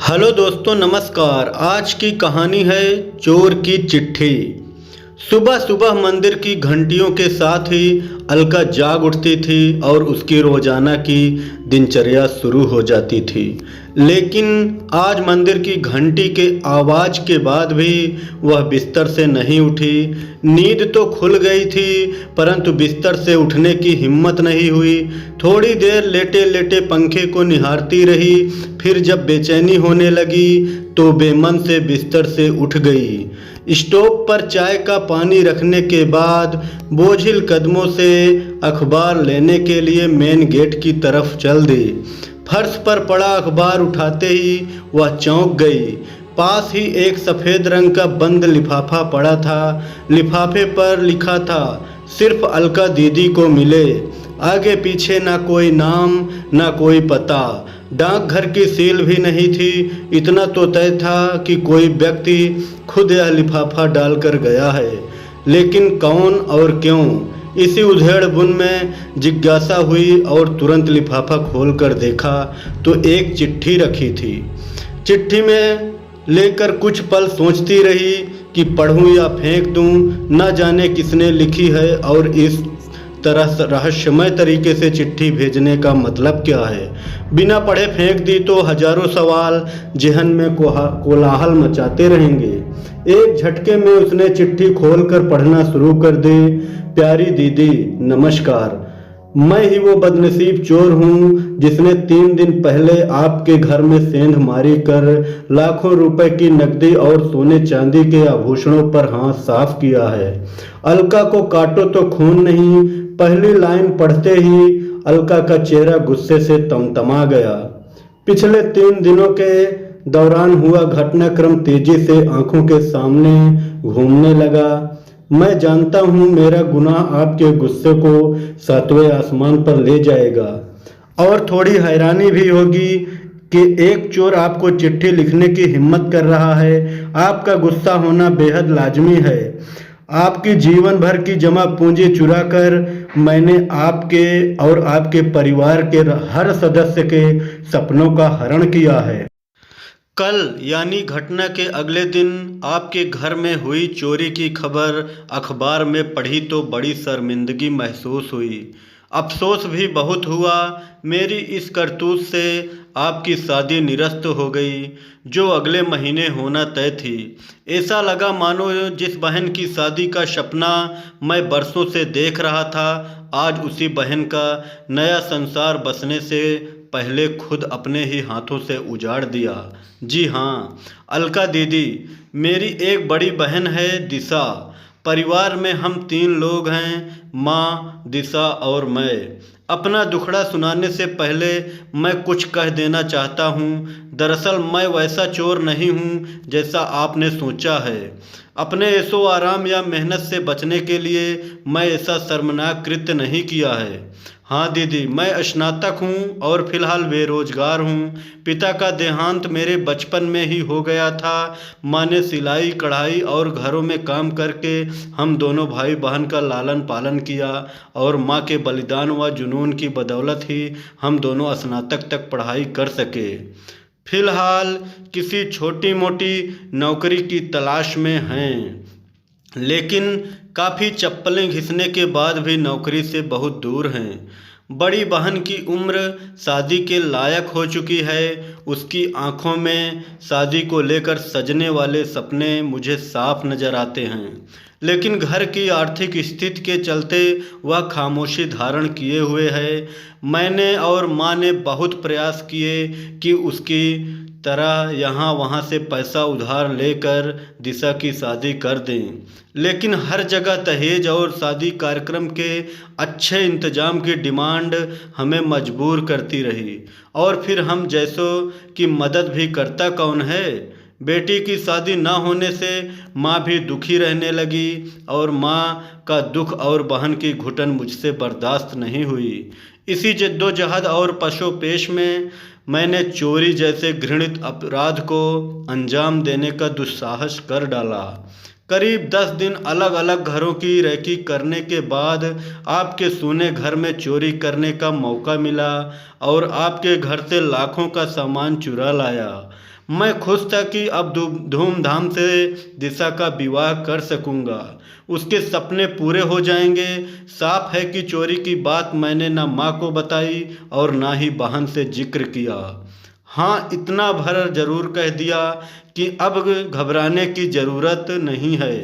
Hello दोस्तों, नमस्कार। आज की कहानी है चोर की चिट्ठी। सुबह सुबह मंदिर की घंटियों के साथ ही अलका जाग उठती थी और उसकी रोजाना की दिनचर्या शुरू हो जाती थी। लेकिन आज मंदिर की घंटी के आवाज के बाद भी वह बिस्तर से नहीं उठी। नींद तो खुल गई थी, परंतु बिस्तर से उठने की हिम्मत नहीं हुई। थोड़ी देर लेटे लेटे पंखे को निहारती रही। फिर जब बेचैनी होने लगी तो बेमन से बिस्तर से उठ गई। स्टोव पर चाय का पानी रखने के बाद बोझिल कदमों से अखबार लेने के लिए मेन गेट की तरफ चल दी। फर्श पर पड़ा अखबार उठाते ही वह चौंक गई। पास ही एक सफ़ेद रंग का बंद लिफाफा पड़ा था। लिफाफे पर लिखा था, सिर्फ अलका दीदी को मिले। आगे पीछे ना कोई नाम ना कोई पता। डाकघर की सील भी नहीं थी। इतना तो तय था कि कोई व्यक्ति खुद यह लिफाफा डालकर गया है, लेकिन कौन और क्यों, इसी उधेड़-बुन में जिज्ञासा हुई और तुरंत लिफाफा खोलकर देखा तो एक चिट्ठी रखी थी। चिट्ठी में लेकर कुछ पल सोचती रही कि पढ़ूं या फेंक दूं। न जाने किसने लिखी है और इस तरह रहस्यमय तरीके से चिट्ठी भेजने का मतलब क्या है। बिना पढ़े फेंक दी तो हजारों सवाल जहन में कोलाहल मचाते रहेंगे। एक झटके में उसने चिट्ठी खोलकर पढ़ना शुरू कर दी। प्यारी दीदी, नमस्कार। मैं ही वो बदनसीब चोर हूँ जिसने 3 दिन पहले आपके घर में सेंध मारी कर लाखों रुपए की नकदी और सोने चांदी के आभूषणों पर हाथ साफ किया है। अलका को काटो तो खून नहीं। पहली लाइन पढ़ते ही अलका का चेहरा गुस्से से तमतमा गया। पिछले 3 दिनों के दौरान हुआ घटनाक्रम तेजी से आंखों के सामने घूमने लगा। मैं जानता हूँ मेरा गुनाह आपके गुस्से को 7वें आसमान पर ले जाएगा, और थोड़ी हैरानी भी होगी कि एक चोर आपको चिट्ठी लिखने की हिम्मत कर रहा है। आपका गुस्सा होना बेहद लाजमी है। आपकी जीवन भर की जमा पूंजी चुरा कर मैंने आपके और आपके परिवार के हर सदस्य के सपनों का हरण किया है। कल यानी घटना के अगले दिन आपके घर में हुई चोरी की खबर अखबार में पढ़ी तो बड़ी शर्मिंदगी महसूस हुई। अफसोस भी बहुत हुआ। मेरी इस करतूत से आपकी शादी निरस्त हो गई, जो अगले महीने होना तय थी। ऐसा लगा मानो जिस बहन की शादी का सपना मैं बरसों से देख रहा था, आज उसी बहन का नया संसार बसने से पहले खुद अपने ही हाथों से उजाड़ दिया। जी हाँ, अलका दीदी, मेरी एक बड़ी बहन है दिशा। परिवार में हम 3 लोग हैं, माँ, दिशा और मैं। अपना दुखड़ा सुनाने से पहले मैं कुछ कह देना चाहता हूँ। दरअसल मैं वैसा चोर नहीं हूँ जैसा आपने सोचा है। अपने ऐशो आराम या मेहनत से बचने के लिए मैं ऐसा शर्मनाक कृत्य नहीं किया है। हाँ दीदी, मैं स्नातक हूँ और फिलहाल बेरोजगार हूँ। पिता का देहांत मेरे बचपन में ही हो गया था। माँ ने सिलाई कढ़ाई और घरों में काम करके हम दोनों भाई बहन का लालन पालन किया, और माँ के बलिदान व जुनून की बदौलत ही हम दोनों स्नातक तक पढ़ाई कर सके। फिलहाल किसी छोटी मोटी नौकरी की तलाश में हैं, लेकिन काफ़ी चप्पलें घिसने के बाद भी नौकरी से बहुत दूर हैं। बड़ी बहन की उम्र शादी के लायक हो चुकी है। उसकी आंखों में शादी को लेकर सजने वाले सपने मुझे साफ नज़र आते हैं, लेकिन घर की आर्थिक स्थिति के चलते वह खामोशी धारण किए हुए है। मैंने और माँ ने बहुत प्रयास किए कि उसकी तरह यहाँ वहाँ से पैसा उधार लेकर दिशा की शादी कर दें, लेकिन हर जगह दहेज और शादी कार्यक्रम के अच्छे इंतजाम की डिमांड हमें मजबूर करती रही। और फिर हम जैसों की मदद भी करता कौन है। बेटी की शादी ना होने से माँ भी दुखी रहने लगी, और माँ का दुख और बहन की घुटन मुझसे बर्दाश्त नहीं हुई। इसी जद्दोजहद और पशोपेश में मैंने चोरी जैसे घृणित अपराध को अंजाम देने का दुस्साहस कर डाला। करीब 10 दिन अलग अलग घरों की रेकी करने के बाद आपके सूने घर में चोरी करने का मौका मिला और आपके घर से लाखों का सामान चुरा लाया। मैं खुश था कि अब धूमधाम से दिशा का विवाह कर सकूंगा, उसके सपने पूरे हो जाएंगे। साफ है कि चोरी की बात मैंने ना माँ को बताई और ना ही बहन से जिक्र किया। हाँ, इतना भर जरूर कह दिया कि अब घबराने की ज़रूरत नहीं है।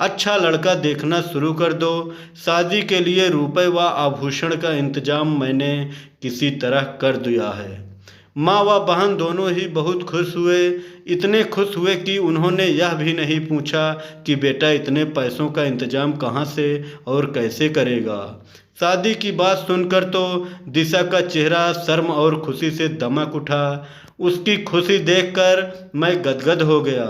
अच्छा लड़का देखना शुरू कर दो। शादी के लिए रुपए व आभूषण का इंतजाम मैंने किसी तरह कर दिया है। माँ व बहन दोनों ही बहुत खुश हुए। इतने खुश हुए कि उन्होंने यह भी नहीं पूछा कि बेटा इतने पैसों का इंतजाम कहाँ से और कैसे करेगा। शादी की बात सुनकर तो दिशा का चेहरा शर्म और खुशी से दमक उठा। उसकी खुशी देखकर मैं गदगद हो गया।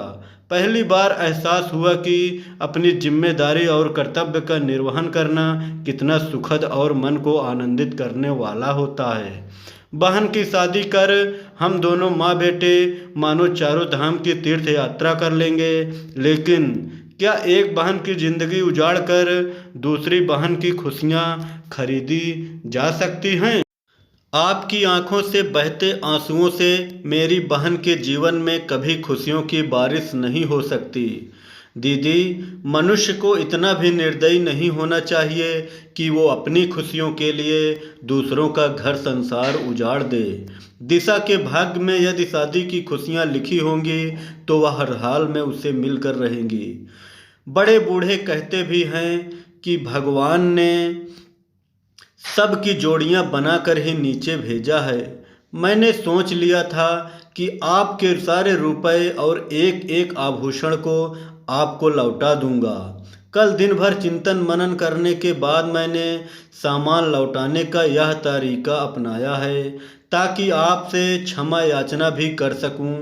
पहली बार एहसास हुआ कि अपनी जिम्मेदारी और कर्तव्य का निर्वहन करना कितना सुखद और मन को आनंदित करने वाला होता है। बहन की शादी कर हम दोनों माँ बेटे मानो चारों धाम की तीर्थ यात्रा कर लेंगे। लेकिन क्या एक बहन की जिंदगी उजाड़ कर दूसरी बहन की खुशियाँ खरीदी जा सकती हैं? आपकी आंखों से बहते आंसुओं से मेरी बहन के जीवन में कभी खुशियों की बारिश नहीं हो सकती। दीदी, मनुष्य को इतना भी निर्दयी नहीं होना चाहिए कि वो अपनी खुशियों के लिए दूसरों का घर संसार उजाड़ दे। दिशा के भाग्य में यदि शादी की खुशियाँ लिखी होंगी तो वह हर हाल में उसे मिलकर रहेंगी। बड़े बूढ़े कहते भी हैं कि भगवान ने सब की जोड़ियां बनाकर ही नीचे भेजा है। मैंने सोच लिया था कि आपके सारे रुपए और एक एक आभूषण को आपको लौटा दूंगा। कल दिन भर चिंतन मनन करने के बाद मैंने सामान लौटाने का यह तरीका अपनाया है ताकि आपसे क्षमा याचना भी कर सकूं।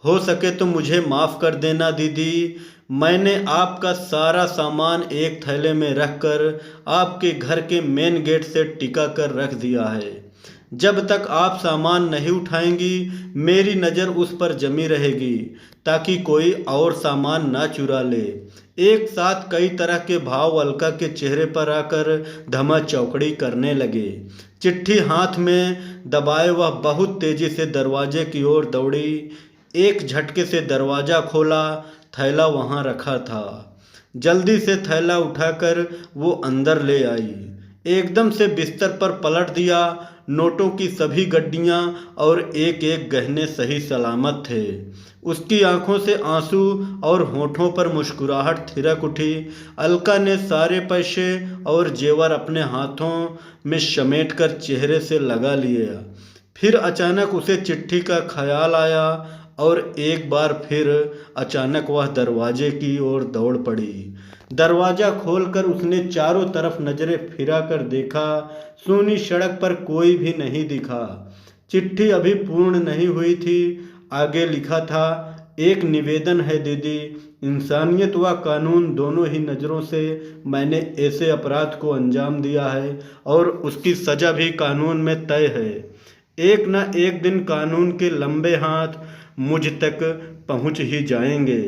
हो सके तो मुझे माफ़ कर देना दीदी। मैंने आपका सारा सामान एक थैले में रखकर आपके घर के मेन गेट से टिका कर रख दिया है। जब तक आप सामान नहीं उठाएंगी मेरी नज़र उस पर जमी रहेगी ताकि कोई और सामान ना चुरा ले। एक साथ कई तरह के भाव अलका के चेहरे पर आकर धमा चौकड़ी करने लगे। चिट्ठी हाथ में दबाए वह बहुत तेजी से दरवाजे की ओर दौड़ी। एक झटके से दरवाज़ा खोला, थैला वहाँ रखा था। जल्दी से थैला उठाकर वो अंदर ले आई। एकदम से बिस्तर पर पलट दिया। नोटों की सभी गड्डियाँ और एक एक गहने सही सलामत थे। उसकी आंखों से आंसू और होठों पर मुस्कुराहट थिरक उठी। अलका ने सारे पैसे और जेवर अपने हाथों में समेटकर चेहरे से लगा लिए। फिर अचानक उसे चिट्ठी का ख्याल आया और एक बार फिर अचानक वह दरवाजे की ओर दौड़ पड़ी। दरवाज़ा खोलकर उसने चारों तरफ नजरें फिरा कर देखा। सूनी सड़क पर कोई भी नहीं दिखा। चिट्ठी अभी पूर्ण नहीं हुई थी। आगे लिखा था, एक निवेदन है दीदी, इंसानियत व कानून दोनों ही नज़रों से मैंने ऐसे अपराध को अंजाम दिया है और उसकी सज़ा भी कानून में तय है। एक न एक दिन कानून के लंबे हाथ मुझ तक पहुंच ही जाएंगे।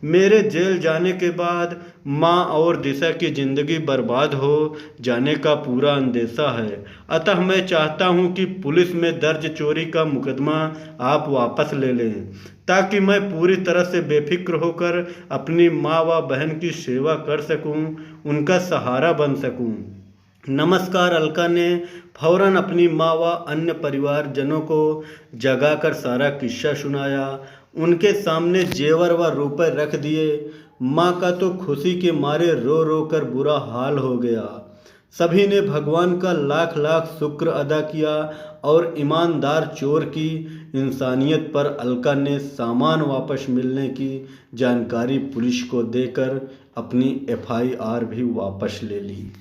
मेरे जेल जाने के बाद माँ और दिशा की ज़िंदगी बर्बाद हो जाने का पूरा अंदेशा है। अतः मैं चाहता हूँ कि पुलिस में दर्ज चोरी का मुकदमा आप वापस ले लें ताकि मैं पूरी तरह से बेफिक्र होकर अपनी माँ व बहन की सेवा कर सकूँ, उनका सहारा बन सकूँ। नमस्कार। अलका ने फौरन अपनी माँ व अन्य परिवारजनों को जगाकर सारा किस्सा सुनाया। उनके सामने जेवर व रुपए रख दिए। माँ का तो खुशी के मारे रो रो कर बुरा हाल हो गया। सभी ने भगवान का लाख लाख शुक्र अदा किया और ईमानदार चोर की इंसानियत पर अलका ने सामान वापस मिलने की जानकारी पुलिस को देकर अपनी FIR भी वापस ले ली।